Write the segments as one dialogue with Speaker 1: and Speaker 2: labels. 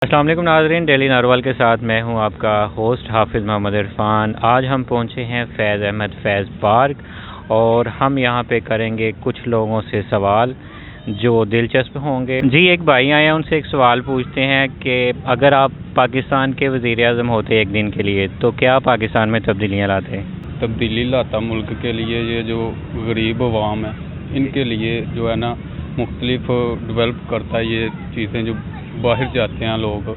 Speaker 1: अस्सलाम वालेकुम नाज़रीन, डेली नारवाल के साथ मैं हूं आपका होस्ट हाफिज़ मोहम्मद इरफान। आज हम पहुंचे हैं फैज़ अहमद फैज़ पार्क और हम यहां पे करेंगे कुछ लोगों से सवाल जो दिलचस्प होंगे। जी, एक भाई आए हैं, उनसे एक सवाल पूछते हैं कि अगर आप पाकिस्तान के वज़ीर आज़म होते एक दिन के लिए तो क्या पाकिस्तान में तब्दीलियाँ लाते?
Speaker 2: तब्दीली लाता मुल्क के लिए। ये जो गरीब अवाम है इनके लिए जो है ना मुख्तलिफ डेवलप करता है ये चीज़ें। जो बाहर जाते हैं लोग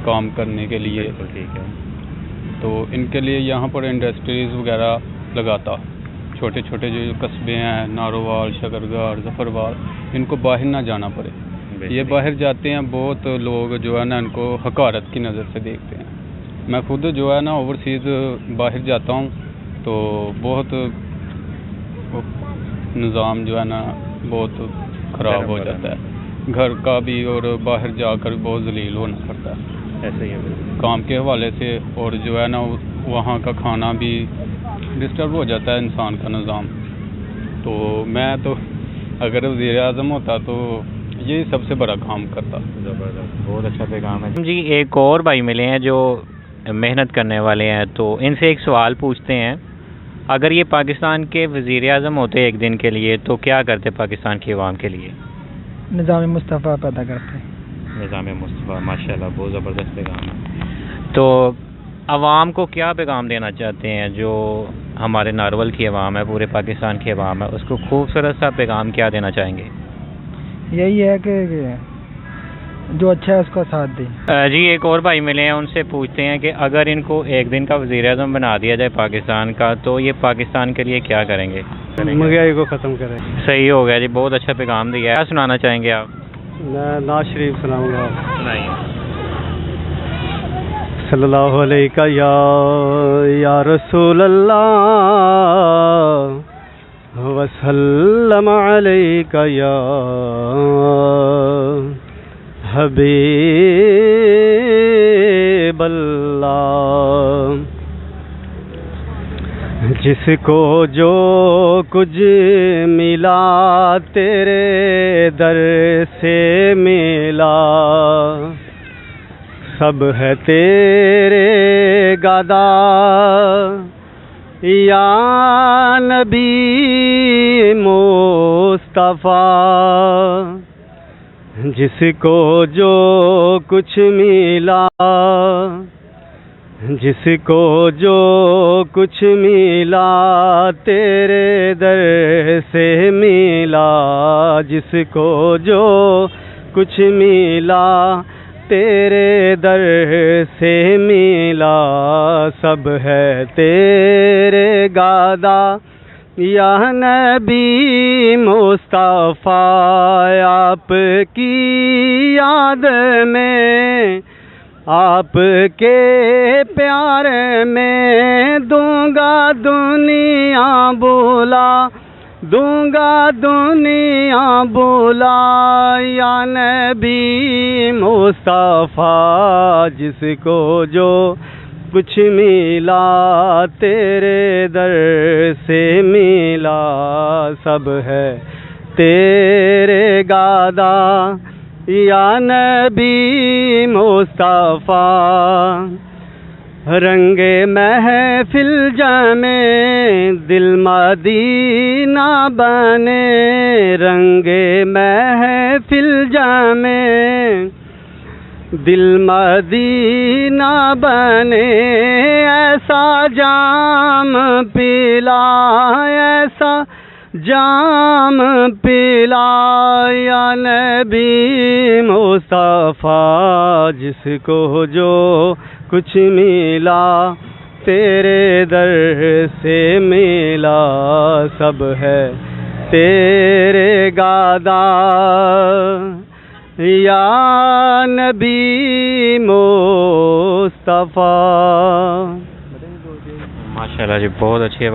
Speaker 2: काम करने के लिए,
Speaker 1: ठीक है,
Speaker 2: तो इनके लिए यहाँ पर इंडस्ट्रीज़ वगैरह लगाता। छोटे छोटे जो कस्बे हैं, नारोवाल, शकरगार, जफरवाल, इनको बाहर ना जाना पड़े। ये बाहर जाते हैं, बहुत लोग जो है ना इनको हकारत की नज़र से देखते हैं। मैं खुद जो है ना ओवरसीज़ बाहर जाता हूँ तो बहुत निज़ाम जो है ना बहुत ख़राब हो जाता है, घर का भी और बाहर जाकर बहुत ज़लील होना पड़ता है
Speaker 1: ऐसे ही है
Speaker 2: काम के हवाले से। और जो है ना वहाँ का खाना भी डिस्टर्ब हो जाता है इंसान का निज़ाम। तो मैं तो अगर वज़ीर आज़म होता तो ये सबसे बड़ा काम करता।
Speaker 1: ज़बरदस्त, बहुत अच्छा पैगाम है जी। एक और भाई मिले हैं जो मेहनत करने वाले हैं, तो इनसे एक सवाल पूछते हैं, अगर ये पाकिस्तान के वज़ीर आज़म होते एक दिन के लिए तो क्या करते पाकिस्तान की आवाम के लिए?
Speaker 3: निज़ाम मुस्तफ़ा पैदा करते।
Speaker 1: निज़ाम मुस्तफ़ा, माशाल्लाह, बहुत ज़बरदस्त पैगाम है। तो आवाम को क्या पैगाम देना चाहते हैं? जो हमारे नारवल की आवाम है, पूरे पाकिस्तान की आवाम है, उसको खूबसूरत सा पैगाम क्या देना चाहेंगे?
Speaker 3: यही है कि जो अच्छा है उसका साथ दें।
Speaker 1: जी, एक और भाई मिले हैं, उनसे पूछते हैं कि अगर इनको एक दिन का वज़ीर आज़म बना दिया जाए पाकिस्तान का तो ये पाकिस्तान के लिए क्या करेंगे?
Speaker 3: महंगाई को ख़त्म करें।
Speaker 1: सही हो गया जी, बहुत अच्छा पैगाम दिया है। क्या सुनाना चाहेंगे आप?
Speaker 3: मैं नाज़ शरीफ सुनाऊँगा।
Speaker 1: सुनाइए।
Speaker 3: सल्लल्लाहु अलैका या रसूल अल्लाह वसल्लम अलैका या हबीब अल्लाह। जिसको जो कुछ मिला तेरे दर से मिला, सब है तेरे गदा या नबी मुस्तफ़ा। जिसको जो कुछ मिला, जिसको जो कुछ मिला तेरे दर से मिला, जिसको जो कुछ मिला तेरे दर से मिला, सब है तेरे गादा या नबी मुस्तफ़ा। आपकी याद में, आपके प्यार में दूंगा दुनिया बोला, दूंगा दुनिया बोला या नबी मुस्तफ़ा। जिसको जो कुछ मिला तेरे दर से मिला, सब है तेरे गादा या नबी मुस्तफ़ा। रंगे महफिल जमे दिल मदीना बने, रंगे महफिल जमे दिल मदीना बने। ऐसा जाम पिला, ऐसा जाम पिला या नबी मुस्तफ़ा। जिसको जो कुछ मिला तेरे दर से मिला, सब है तेरे गादा या नबी मुस्तफ़ा।
Speaker 1: माशाल्लाह जी, बहुत अच्छी बात।